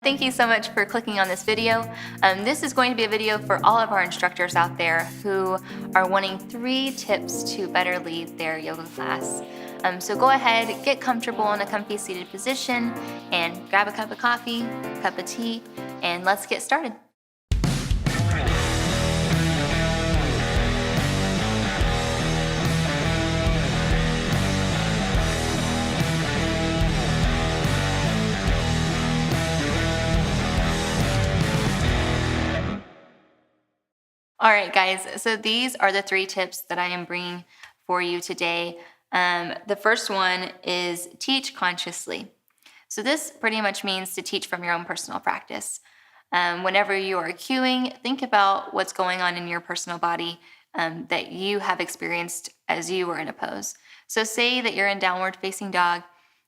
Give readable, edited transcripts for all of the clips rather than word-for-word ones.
Thank you so much for clicking on this video. This is going to be a video for all of our instructors out there who are wanting 3 tips to better lead their yoga class. So go ahead, get comfortable in a comfy seated position and grab a cup of coffee, cup of tea, and let's get started. All right, guys, so these are the 3 tips that I am bringing for you today. The first one is teach consciously. So this pretty much means to teach from your own personal practice. Whenever you are cueing, think about what's going on in your personal body that you have experienced as you were in a pose. So say that you're in downward facing dog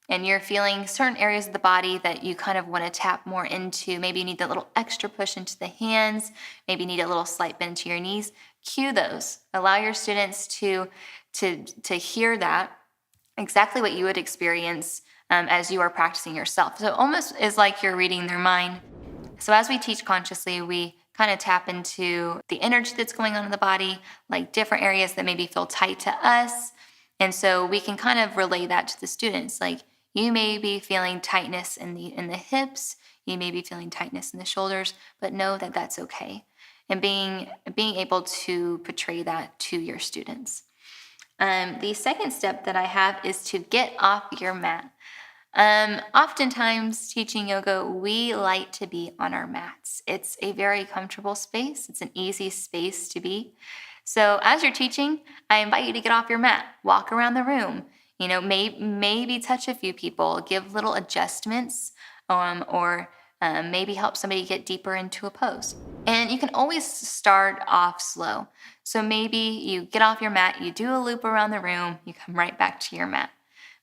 and you're feeling certain areas of the body that you kind of want to tap more into. Maybe you need that little extra push into the hands. Maybe you need a little slight bend to your knees. Cue those. Allow your students to hear that, exactly what you would experience as you are practicing yourself. So it almost is like you're reading their mind. So as we teach consciously, we kind of tap into the energy that's going on in the body, like different areas that maybe feel tight to us. And so we can kind of relay that to the students. Like, you may be feeling tightness in the hips, you may be feeling tightness in the shoulders, but know that that's okay. And being able to portray that to your students. The second step that I have is to get off your mat. Oftentimes teaching yoga, we like to be on our mats. It's a very comfortable space. It's an easy space to be. So as you're teaching, I invite you to get off your mat, walk around the room, maybe touch a few people, give little adjustments, or maybe help somebody get deeper into a pose. And you can always start off slow. So maybe you get off your mat, you do a loop around the room, you come right back to your mat.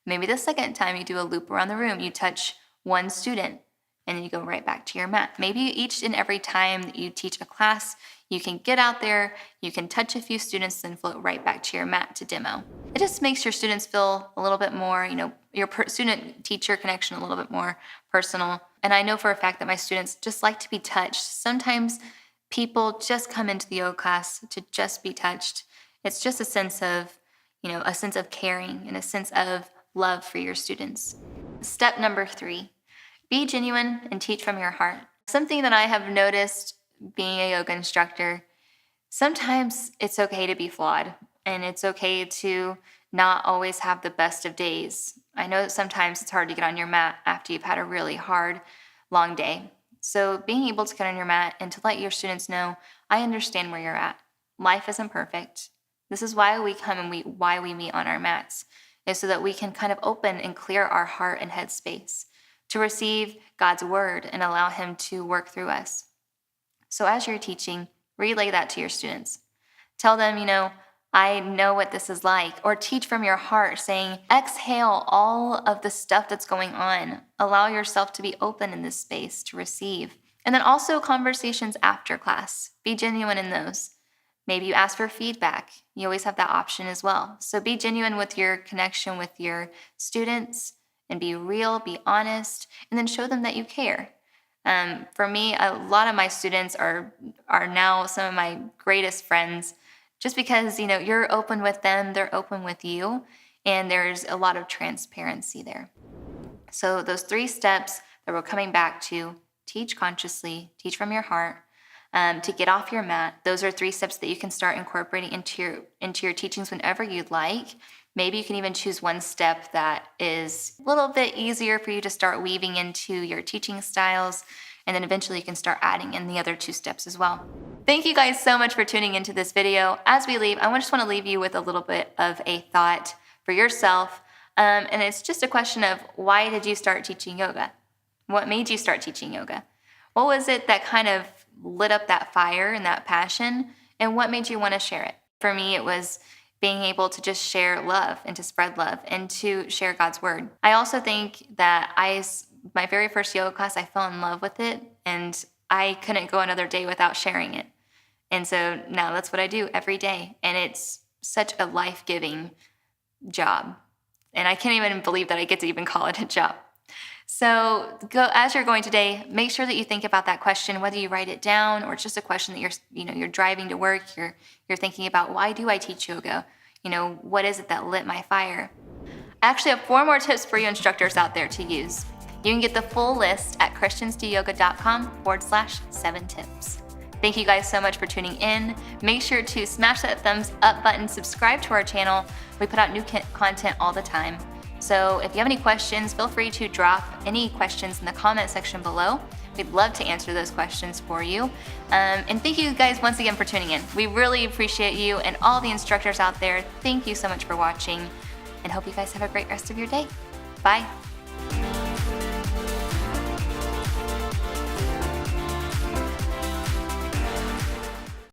Maybe the second time you do a loop around the room, you touch one student and then you go right back to your mat. Maybe each and every time that you teach a class, you can get out there, you can touch a few students and float right back to your mat to demo. It just makes your students feel a little bit more, your student-teacher connection a little bit more personal. And I know for a fact that my students just like to be touched. Sometimes people just come into the yoga class to just be touched. It's just a sense of caring and a sense of love for your students. Step number 3, be genuine and teach from your heart. Something that I have noticed being a yoga instructor, sometimes it's okay to be flawed and it's okay to not always have the best of days. I know that sometimes it's hard to get on your mat after you've had a really hard, long day. So being able to get on your mat and to let your students know, I understand where you're at. Life isn't perfect. This is why we come and why we meet on our mats, is so that we can kind of open and clear our heart and head space to receive God's word and allow him to work through us. So as you're teaching, relay that to your students. Tell them, I know what this is like. Or teach from your heart, saying, exhale all of the stuff that's going on. Allow yourself to be open in this space to receive. And then also conversations after class. Be genuine in those. Maybe you ask for feedback. You always have that option as well. So be genuine with your connection with your students and be real, be honest, and then show them that you care. For me, a lot of my students are now some of my greatest friends just because, you're open with them, they're open with you, and there's a lot of transparency there. So those 3 steps that we're coming back to: teach consciously, teach from your heart, to get off your mat. Those are 3 steps that you can start incorporating into your teachings whenever you'd like. Maybe you can even choose one step that is a little bit easier for you to start weaving into your teaching styles, and then eventually you can start adding in the other 2 steps as well. Thank you guys so much for tuning into this video. As we leave, I just want to leave you with a little bit of a thought for yourself, and it's just a question of, why did you start teaching yoga? What made you start teaching yoga? What was it that kind of lit up that fire and that passion, and what made you want to share it? For me, it was being able to just share love and to spread love and to share God's word. I also think that my very first yoga class, I fell in love with it, and I couldn't go another day without sharing it. And so now that's what I do every day, and it's such a life-giving job. And I can't even believe that I get to even call it a job. So as you're going today, make sure that you think about that question, whether you write it down or it's just a question that you're driving to work, you're thinking about, why do I teach yoga? What is it that lit my fire? I actually have 4 more tips for you instructors out there to use. You can get the full list at christiansdoyoga.com/7 tips. Thank you guys so much for tuning in. Make sure to smash that thumbs up button, subscribe to our channel. We put out new content all the time. So if you have any questions, feel free to drop any questions in the comment section below. We'd love to answer those questions for you. And thank you guys once again for tuning in. We really appreciate you, and all the instructors out there, thank you so much for watching, and hope you guys have a great rest of your day. Bye.